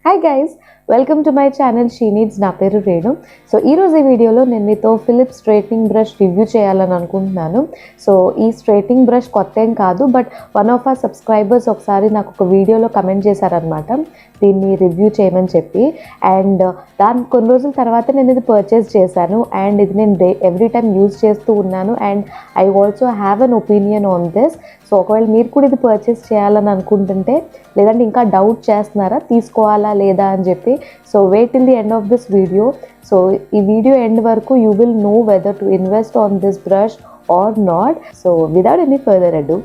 Hi guys, welcome to my channel She Needs నా పేరు Renu. So ఈరోజు ఈ వీడియోలో నేను మీతో ఫిలిప్స్ స్ట్రైట్నింగ్ బ్రష్ రివ్యూ చేయాలని అనుకుంటున్నాను. సో ఈ స్ట్రైట్నింగ్ బ్రష్ కొత్త ఏం కాదు, but one of our subscribers ఒకసారి నాకు ఒక వీడియోలో కమెంట్ చేశారనమాట దీన్ని రివ్యూ చేయమని చెప్పి. అండ్ దాని కొన్ని రోజుల తర్వాత నేను ఇది పర్చేస్ చేశాను అండ్ ఇది నేను ఎవ్రీ టైమ్ యూజ్ చేస్తూ ఉన్నాను and I also have an opinion on this. So ఒకవేళ మీరు కూడా ఇది పర్చేస్ చేయాలని అనుకుంటుంటే, లేదంటే ఇంకా డౌట్ చేస్తున్నారా తీసుకోవాలా లేదా అని చెప్పి, so wait till the end of this video. So ఈ వీడియో ఎండ్ వరకు you will know whether to invest on this brush or not. So without any further ado,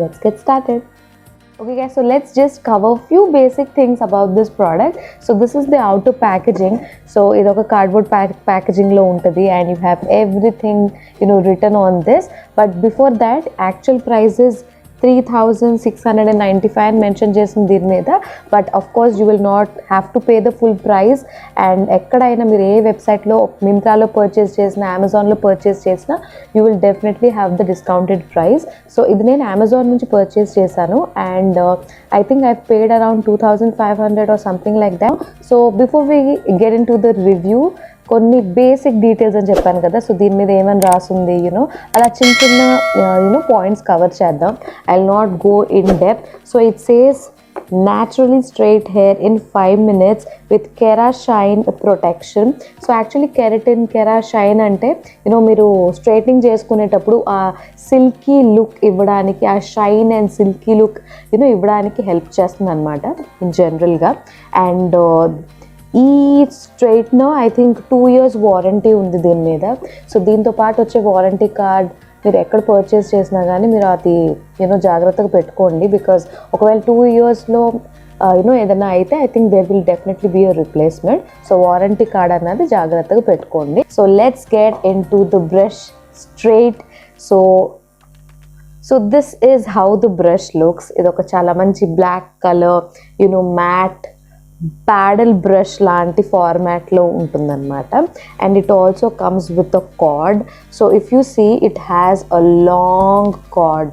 let's get started. Okay guys, so let's just cover few basic things about this product. So this is the outer packaging. So idoka cardboard packaging lo untadi and you have everything written on this. But before that, actual price is 3,695 mention చేసింది దీని మీద. But of course you will not have to pay the full price. And ఎక్కడైనా మీరు ఏ వెబ్సైట్లో, మింత్రాలో purchase చేసినా, అమెజాన్లో purchase చేసినా you will definitely have the discounted price. So ఇది నేను అమెజాన్ నుంచి పర్చేస్ చేశాను and I think I paid around 2,500 or something like that. So before we get into the review, కొన్ని బేసిక్ డీటెయిల్స్ అని చెప్పాను కదా, so దీని మీద ఏమని రాసుంది అలా చిన్న చిన్న పాయింట్స్ కవర్ చేద్దాం. I will not go in depth. So it says naturally straight hair in 5 minutes with Kera Shine protection. So actually Kera Shine అంటే మీరు స్ట్రైట్నింగ్ చేసుకునేటప్పుడు ఆ సిల్కీ లుక్ ఇవ్వడానికి, ఆ షైన్ అండ్ సిల్కీ లుక్ ఇవ్వడానికి help చేస్తుంది అనమాట ఇన్ జనరల్గా. అండ్ ఈ straightener I think 2 years warranty ఉంది దీని మీద. సో దీంతో పాటు వచ్చే వారంటీ కార్డ్ మీరు ఎక్కడ పర్చేస్ చేసినా కానీ మీరు అది జాగ్రత్తగా పెట్టుకోండి. బికాజ్ ఒకవేళ 2 yearsలో ఏదైనా అయితే I think there will definitely be a replacement. So warranty card అన్నది జాగ్రత్తగా పెట్టుకోండి. So let's get into the brush straight. So this is how the brush looks. ఇది ఒక చాలా మంచి black colour matte paddle brush లాంటి ఫార్మాట్లో ఉంటుందన్నమాట. And it also comes with a cord. So if you see it has a long cord.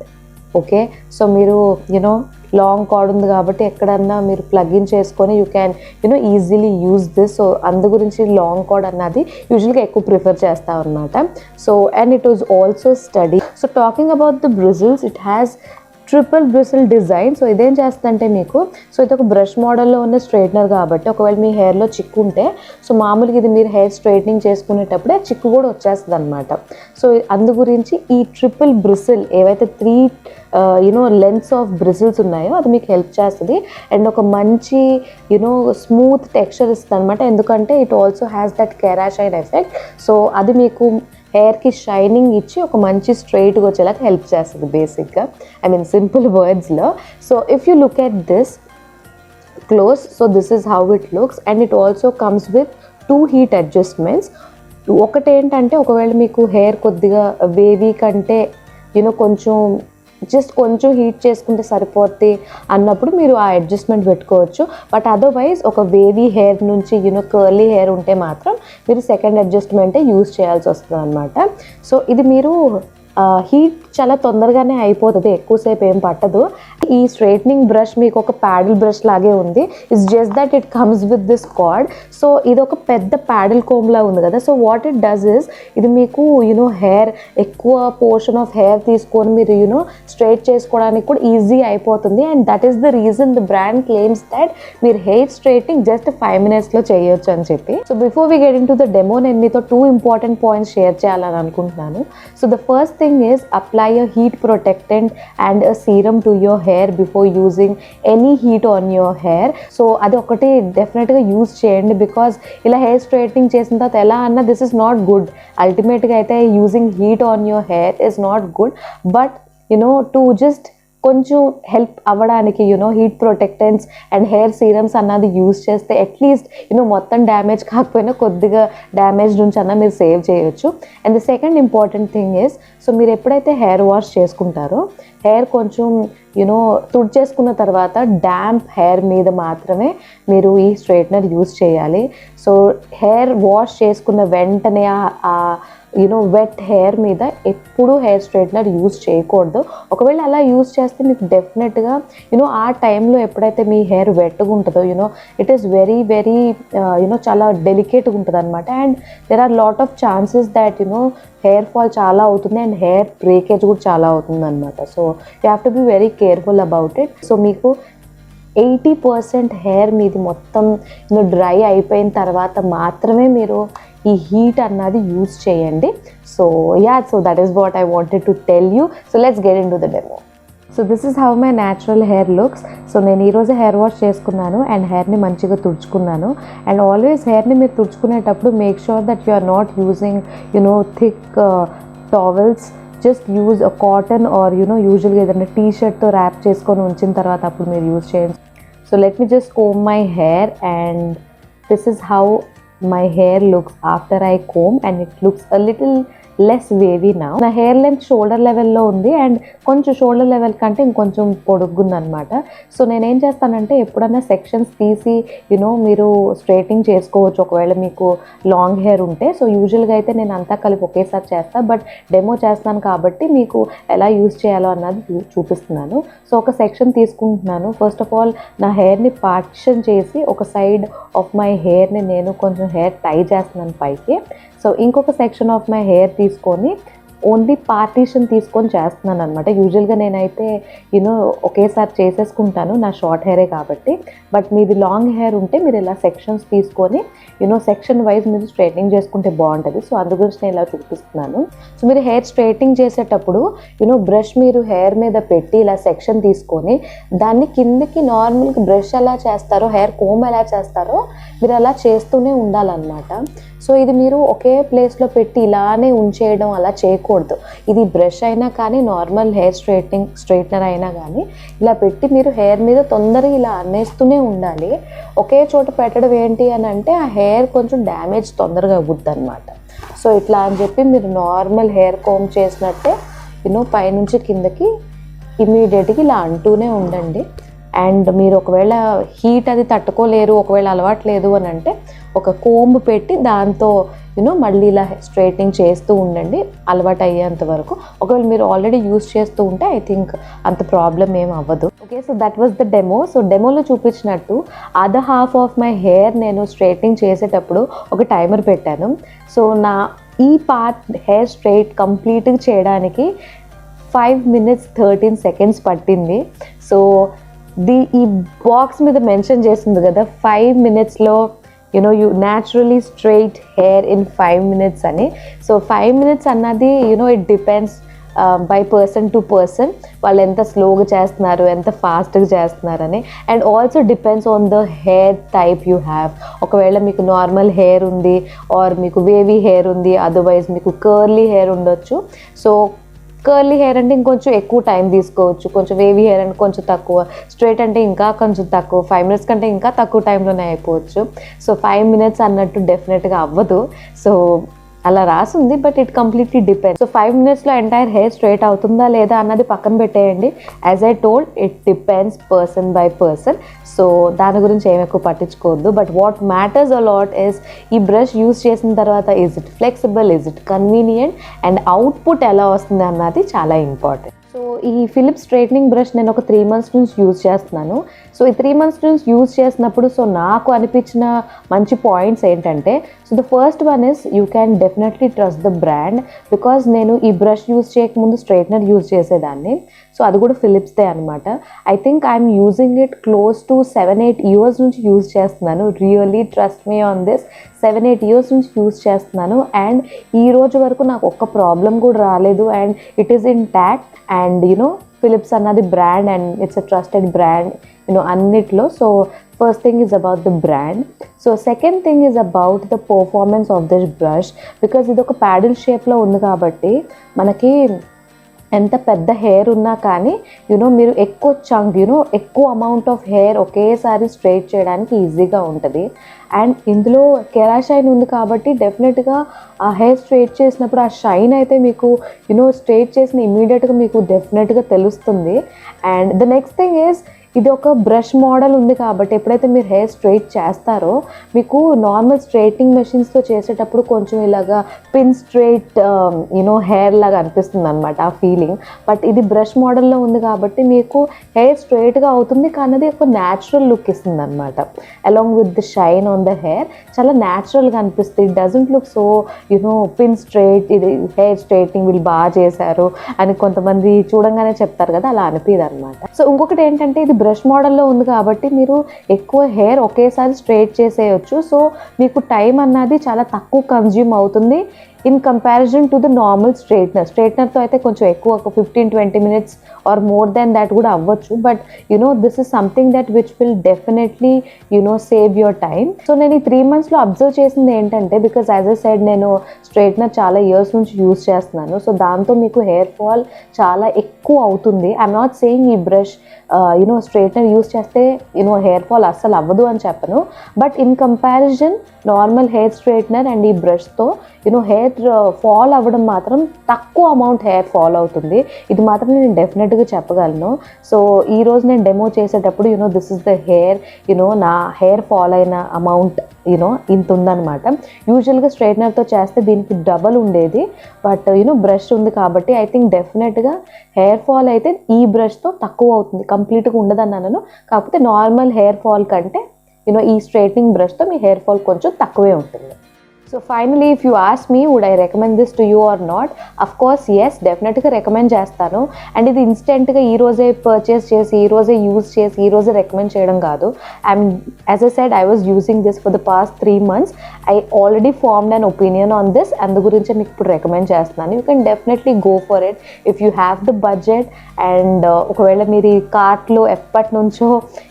Okay, so మీరు long cord ఉంది కాబట్టి ఎక్కడన్నా మీరు ప్లగ్ ఇన్ చేసుకొని you can easily use this. So అందు గురించి లాంగ్ కార్డ్ అన్నది యూజువల్గా ఎక్కువ ప్రిఫర్ చేస్తాం అనమాట. So and it was also study. So talking about the bristles, it has triple bristle design. So ఇదేం చేస్తుందంటే మీకు, సో ఇది ఒక బ్రష్ మోడల్లో ఉన్న స్ట్రైట్నర్ కాబట్టి ఒకవేళ మీ హెయిర్లో చిక్కు ఉంటే, సో మామూలుగా ఇది మీరు హెయిర్ స్ట్రైట్నింగ్ చేసుకునేటప్పుడే చిక్కు కూడా వచ్చేస్తుంది అనమాట. సో అందు గురించి ఈ ట్రిపుల్ బ్రిసిల్ ఏవైతే 3 లెంత్స్ ఆఫ్ బ్రిసిల్స్ ఉన్నాయో అది మీకు హెల్ప్ చేస్తుంది అండ్ ఒక మంచి స్మూత్ టెక్స్చర్ ఇస్తుంది అనమాట. ఎందుకంటే it also has that kera shine effect. So అది మీకు హెయిర్కి షైనింగ్ ఇచ్చి ఒక మంచి స్ట్రైట్గా వచ్చేలాగా హెల్ప్ చేస్తుంది బేసిక్గా, ఐ మీన్ సింపుల్ వర్డ్స్లో. So if you look at this close, so this is how it looks and it also comes with 2 heat adjustments. ఒకటి ఏంటంటే ఒకవేళ మీకు హెయిర్ కొద్దిగా వేవీ కంటే కొంచెం హీట్ చేసుకుంటే సరిపోద్ది అన్నప్పుడు మీరు ఆ అడ్జస్ట్మెంట్ పెట్టుకోవచ్చు. బట్ అదర్వైజ్ ఒక వేవీ హెయిర్ నుంచి కర్లీ హెయిర్ ఉంటే మాత్రం మీరు సెకండ్ అడ్జస్ట్మెంటే యూజ్ చేయాల్సి వస్తుంది అనమాట. సో ఇది మీరు హీట్ చాలా తొందరగానే అయిపోతుంది, ఎక్కువసేపు ఏం పట్టదు. ఈ స్ట్రైట్నింగ్ బ్రష్ మీకు ఒక ప్యాడిల్ బ్రష్ లాగే ఉంది. It's just that it comes with this card. So ఇది ఒక పెద్ద ప్యాడిల్ కోమ్లా ఉంది కదా. So what it does is, ఇది మీకు హెయిర్ ఎక్కువ పోర్షన్ ఆఫ్ హెయిర్ తీసుకొని మీరు స్ట్రైట్ చేసుకోవడానికి కూడా ఈజీ అయిపోతుంది. And that is the reason the brand claims that మీరు హెయిర్ స్ట్రైట్నింగ్ జస్ట్ 5 minutesలో చేయొచ్చు అని చెప్పి. So before we get into the demo, నేను మీతో 2 important పాయింట్స్ షేర్ చేయాలని అనుకుంటున్నాను. So the first thing is apply a heat protectant and a serum to your hair before using any heat on your hair. So అది ఒకటి డెఫినెట్గా use చేయండి. Because ఇలా hair straightening చేసిన తర్వాత ఎలా అన్నా దిస్ ఇస్ నాట్ గుడ్. అల్టిమేట్గా అయితే using heat on your hair is not good. But to just కొంచెం హెల్ప్ అవ్వడానికి heat protectants and hair serums అన్నది యూజ్ చేస్తే అట్లీస్ట్ మొత్తం డ్యామేజ్ కాకపోయినా కొద్దిగా డ్యామేజ్ నుంచి అన్న మీరు సేవ్ చేయొచ్చు. And the second important thing is, so మీరు ఎప్పుడైతే హెయిర్ వాష్ చేసుకుంటారో హెయిర్ కొంచెం తుడిచేసుకున్న తర్వాత డ్యాంప్ హెయిర్ మీద మాత్రమే మీరు ఈ స్ట్రైట్నర్ యూస్ చేయాలి. సో హెయిర్ వాష్ చేసుకున్న వెంటనే వెట్ హెయిర్ మీద ఎప్పుడూ హెయిర్ స్ట్రైట్నర్ యూస్ చేయకూడదు. ఒకవేళ అలా యూస్ చేస్తే మీకు డెఫినెట్గా ఆ టైంలో ఎప్పుడైతే మీ హెయిర్ వెట్గా ఉంటుందో ఇట్ ఈస్ వెరీ వెరీ చాలా డెలికేట్గా ఉంటుంది అనమాట. And there are lot of chances that hair fall చాలా అవుతుంది అండ్ హెయిర్ బ్రేకేజ్ కూడా చాలా అవుతుంది అనమాట. So you have to be very careful about it. So మీకు 80% హెయిర్ మీది మొత్తం డ్రై అయిపోయిన తర్వాత మాత్రమే మీరు ఈ హీట్ అన్నది యూస్ చేయండి. So that is what I wanted to tell you. So let's get into the demo. So this is how my natural hair looks. So నేను ఈరోజు హెయిర్ వాష్ చేసుకున్నాను అండ్ హెయిర్ని మంచిగా తుడుచుకున్నాను. అండ్ ఆల్వేస్ హెయిర్ని మీరు తుడుచుకునేటప్పుడు make sure that you are not using thick towels. Just use a cotton or యూజువల్గా ఏదైనా టీషర్ట్తో ర్యాప్ చేసుకొని ఉంచిన తర్వాత అప్పుడు మీరు యూజ్ చేయండి. So let me just comb my hair and this is how my hair looks after I comb and it looks a little less wavy now. నా hair length shoulder లెవెల్లో ఉంది అండ్ కొంచెం షోల్డర్ లెవెల్ కంటే ఇంకొంచెం పొడుగ్గుంది అనమాట. So నేనేం చేస్తానంటే ఎప్పుడన్నా సెక్షన్స్ తీసి మీరు స్ట్రైటింగ్ చేసుకోవచ్చు ఒకవేళ మీకు లాంగ్ హెయిర్ ఉంటే. సో యూజువల్గా అయితే నేను అంతా కలిపి ఒకేసారి చేస్తాను, బట్ డెమో చేస్తాను కాబట్టి మీకు ఎలా యూజ్ చేయాలో అన్నది చూపిస్తున్నాను. సో ఒక సెక్షన్ తీసుకుంటున్నాను. ఫస్ట్ ఆఫ్ ఆల్ నా హెయిర్ని పార్టిషన్ చేసి ఒక సైడ్ ఆఫ్ మై హెయిర్ని నేను కొంచెం హెయిర్ టై చేస్తున్నాను పైకి. సో ఇంకొక సెక్షన్ ఆఫ్ మై హెయిర్ తీసుకొని ఓన్లీ పార్టీషన్ తీసుకొని చేస్తున్నాను అనమాట. యూజువల్గా నేనైతే ఒకేసారి చేసేసుకుంటాను నా షార్ట్ హెయిరే కాబట్టి. బట్ మీది లాంగ్ హెయిర్ ఉంటే మీరు ఇలా సెక్షన్స్ తీసుకొని సెక్షన్ వైజ్ మీరు స్ట్రైట్నింగ్ చేసుకుంటే బాగుంటుంది. సో అందు గురించి నేను ఇలా చూపిస్తున్నాను. సో మీరు హెయిర్ స్ట్రైటింగ్ చేసేటప్పుడు బ్రష్ మీరు హెయిర్ మీద పెట్టి ఇలా సెక్షన్ తీసుకొని దాన్ని కిందకి నార్మల్గా బ్రష్ ఎలా చేస్తారో హెయిర్ కోమ్ ఎలా చేస్తారో మీరు అలా చేస్తూనే ఉండాలన్నమాట. సో ఇది మీరు ఒకే ప్లేస్లో పెట్టి ఇలానే ఉంచేయడం అలా చేయకూడదు. ఇది బ్రష్ అయినా కానీ నార్మల్ హెయిర్ స్ట్రైట్నర్ అయినా కానీ ఇలా పెట్టి మీరు హెయిర్ మీద తొందరగా ఇలా అన్నేస్తూనే ఉండాలి. ఒకే చోట పెట్టడం ఏంటి అని అంటే ఆ హెయిర్ కొంచెం డ్యామేజ్ తొందరగా అవ్వుద్ది అనమాట. సో ఇట్లా అని చెప్పి మీరు నార్మల్ హెయిర్ కోమ్ చేసినట్టే పైనుంచి కిందకి ఇమీడియట్గా ఇలా అంటూనే ఉండండి. అండ్ మీరు ఒకవేళ హీట్ అది తట్టుకోలేరు, ఒకవేళ అలవాటు లేదు అని అంటే ఒక కోంబ్ పెట్టి దాంతో మళ్ళీ ఇలా స్ట్రైట్నింగ్ చేస్తూ ఉండండి అలవాటు అయ్యేంత వరకు. ఒకవేళ మీరు ఆల్రెడీ యూస్ చేస్తూ ఉంటే ఐ థింక్ అంత ప్రాబ్లం ఏం అవ్వదు. Okay, so that was the demo. సో డెమోలో చూపించినట్టు other half of my hair నేను స్ట్రైట్నింగ్ చేసేటప్పుడు ఒక టైమర్ పెట్టాను. సో నా ఈ పార్ట్ హెయిర్ స్ట్రైట్ కంప్లీట్గా చేయడానికి 5 minutes 13 seconds పట్టింది. సో ఈ బాక్స్ మీద మెన్షన్ చేసింది కదా 5 minutesలో you naturally straight hair in 5 minutes అని. సో 5 minutes అన్నది it depends by person to person, వాళ్ళు ఎంత స్లోగా చేస్తున్నారు ఎంత ఫాస్ట్గా చేస్తున్నారని. And also depends on the hair type you have. ఒకవేళ మీకు నార్మల్ హెయిర్ ఉంది ఆర్ మీకు వేవీ హెయిర్ ఉంది, అదర్వైజ్ మీకు కర్లీ హెయిర్ ఉండొచ్చు. సో కర్లీ హెయిర్ అంటే ఇంకొంచెం ఎక్కువ టైం తీసుకోవచ్చు, కొంచెం వేవీ హెయిర్ అంటే కొంచెం తక్కువ, స్ట్రైట్ అంటే ఇంకా కొంచెం తక్కువ, 5 minutes కంటే ఇంకా తక్కువ టైంలోనే అయిపోవచ్చు. సో 5 minutes అన్నట్టు డెఫినెట్గా అవ్వదు. సో అలా రాసింది, but it completely depends. So 5 minutesలో ఎంటైర్ హెయిర్ స్ట్రైట్ అవుతుందా లేదా అన్నది పక్కన పెట్టేయండి. As I told it depends person by person. So దాని గురించి ఏమి ఎక్కువ పట్టించుకోవద్దు. But what matters a lot is ఈ బ్రష్ యూస్ చేసిన తర్వాత is it flexible, is it convenient, and output ఎలా వస్తుంది అన్నది చాలా ఇంపార్టెంట్. సో ఈ ఫిలిప్స్ స్ట్రైట్నింగ్ బ్రష్ నేను ఒక 3 months నుంచి యూజ్ చేస్తున్నాను. సో ఈ 3 months నుంచి యూజ్ చేసినప్పుడు సో నాకు అనిపించిన మంచి పాయింట్స్ ఏంటంటే, so the first one is you can definitely trust the brand. Because నేను ఈ బ్రష్ యూజ్ చేయకముందు స్ట్రైట్నర్ యూజ్ చేసేదాన్ని. సో అది కూడా ఫిలిప్స్దే అనమాట. I think I'm using it close to 7-8 years నుంచి యూజ్ చేస్తున్నాను. Really trust me on this. 7-8 years నుంచి యూజ్ చేస్తున్నాను అండ్ ఈ రోజు వరకు నాకు ఒక్క ప్రాబ్లం కూడా రాలేదు. And it is intact. And Philips అన్నది brand and it's a trusted brand అన్నిట్లో. So first thing is about the brand. So second thing is about the performance of this brush. Because ఇది ఒక paddle షేప్లో ఉంది కాబట్టి మనకి ఎంత పెద్ద హెయిర్ ఉన్నా కానీ మీరు ఎక్కువ చంక్ ఎక్కువ అమౌంట్ ఆఫ్ హెయిర్ ఒకేసారి స్ట్రైట్ చేయడానికి ఈజీగా ఉంటుంది. అండ్ ఇందులో కెరాషైన్ ఉంది కాబట్టి డెఫినెట్గా ఆ హెయిర్ స్ట్రైట్ చేసినప్పుడు ఆ షైన్ అయితే మీకు స్ట్రైట్ చేసిన ఇమీడియట్గా మీకు డెఫినెట్గా తెలుస్తుంది. And the next thing is, ఇది ఒక బ్రష్ మోడల్ ఉంది కాబట్టి ఎప్పుడైతే మీరు హెయిర్ స్ట్రైట్ చేస్తారో మీకు నార్మల్ స్ట్రైట్నింగ్ మెషిన్స్తో చేసేటప్పుడు కొంచెం ఇలాగా పిన్ స్ట్రైట్ హెయిర్ లాగా అనిపిస్తుంది అనమాట ఆ ఫీలింగ్. బట్ ఇది బ్రష్ మోడల్లో ఉంది కాబట్టి మీకు హెయిర్ స్ట్రైట్గా అవుతుంది కానీ అది ఒక న్యాచురల్ లుక్ ఇస్తుంది అనమాట. Along with the shine on the hair చాలా న్యాచురల్గా అనిపిస్తుంది. It doesn't look so pin straight, ఇది హెయిర్ స్ట్రైట్నింగ్ వీళ్ళు బాగా చేశారు అని కొంతమంది చూడంగానే చెప్తారు కదా, అలా అనిపిదు అనమాట. సో ఇంకొకటి ఏంటంటే, ఇది బ్రష్ మోడల్లో ఉంది కాబట్టి మీరు ఎక్కువ హెయిర్ ఒకేసారి స్ట్రైట్ చేసేయచ్చు. సో మీకు టైం అన్నది చాలా తక్కువ కన్జ్యూమ్ అవుతుంది in comparison to the normal స్ట్రైట్నర్తో అయితే కొంచెం ఎక్కువ, ఒక 15-20 minutes or more than that కూడా అవ్వచ్చు. But this is something that which will definitely save your time. So నేను ఈ 3 monthsలో అబ్జర్వ్ చేసింది ఏంటంటే, బికాస్ యాజ్ ఎ సైడ్ నేను స్ట్రైట్నర్ చాలా ఇయర్స్ నుంచి యూజ్ చేస్తున్నాను. సో దాంతో మీకు హెయిర్ ఫాల్ చాలా ఎక్కువ అవుతుంది. ఐఎమ్ నాట్ సేయింగ్ ఈ బ్రష్ స్ట్రైట్నర్ యూజ్ చేస్తే హెయిర్ ఫాల్ అస్సలు అవ్వదు అని చెప్పను. But in comparison normal hair straightener and ఈ బ్రష్తో హెయిర్ ఫాల్ అవ్వడం మాత్రం తక్కువ అమౌంట్ హెయిర్ ఫాల్ అవుతుంది. ఇది మాత్రం నేను డెఫినెట్గా చెప్పగలను. సో ఈరోజు నేను డెమో చేసేటప్పుడు దిస్ ఇస్ ద హెయిర్ నా హెయిర్ ఫాల్ అయిన అమౌంట్ ఇంత ఉందన్నమాట. యూజువల్గా స్ట్రైట్నర్తో చేస్తే దీనికి డబల్ ఉండేది. బట్ బ్రష్ ఉంది కాబట్టి ఐ థింక్ డెఫినెట్గా హెయిర్ ఫాల్ అయితే ఈ బ్రష్తో తక్కువ అవుతుంది. కంప్లీట్గా ఉండదన్నాను, కాకపోతే నార్మల్ హెయిర్ ఫాల్ కంటే ఈ స్ట్రైట్నింగ్ బ్రష్తో మీ హెయిర్ ఫాల్ కొంచెం తక్కువే ఉంటుంది. So finally if you ask me would I recommend this to you or not, of course yes, డెఫినెట్గా రికమెండ్ చేస్తాను. అండ్ ఇది ఇన్స్టెంట్గా ఈరోజే పర్చేస్ చేసి ఈరోజే యూజ్ చేసి ఈరోజే రికమెండ్ చేయడం కాదు. As I said, I was using this for the past 3 months. I already formed an opinion on this. అందు గురించి మీకు ఇప్పుడు రికమెండ్ చేస్తున్నాను. You can definitely go for it if you have the budget. And ఒకవేళ మీరు ఈ కార్ట్లో ఎప్పటి నుంచో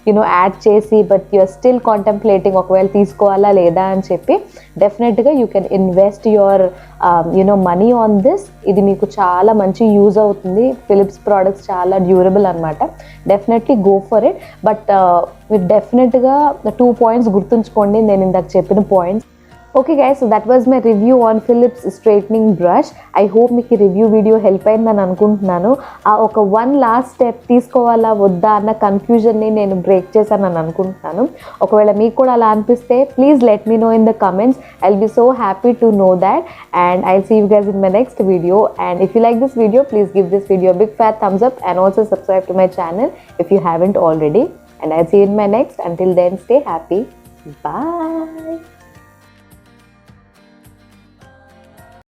యాడ్ చేసి బట్ యూఆర్ స్టిల్ కాంటెంప్లేటింగ్ ఒకవేళ తీసుకోవాలా లేదా అని చెప్పి, డెఫినెట్గా you can invest your money on this. ఇది మీకు చాలా మంచి యూజ్ అవుతుంది. ఫిలిప్స్ ప్రోడక్ట్స్ చాలా డ్యూరబుల్ అనమాట. Definitely go for it. But మీరు డెఫినెట్గా 2 points గుర్తుంచుకోండి నేను ఇందాక చెప్పిన points. Okay guys, so that was my review on Philips straightening brush. I hope మీకు ఈ రివ్యూ వీడియో హెల్ప్ అయిందని అనుకుంటున్నాను. ఒక 1 last స్టెప్ తీసుకోవాలా వద్దా అన్న కన్ఫ్యూజన్ని నేను బ్రేక్ చేశానని అనుకుంటున్నాను. ఒకవేళ మీకు కూడా అలా అనిపిస్తే please let me know in the comments. I will be so happy to know that. And I see you guys in my next video. And if you like this video, please give this video a big fat thumbs up and also subscribe to my channel if you haven't already. And I'll see you in my next. Until then, stay happy. Bye.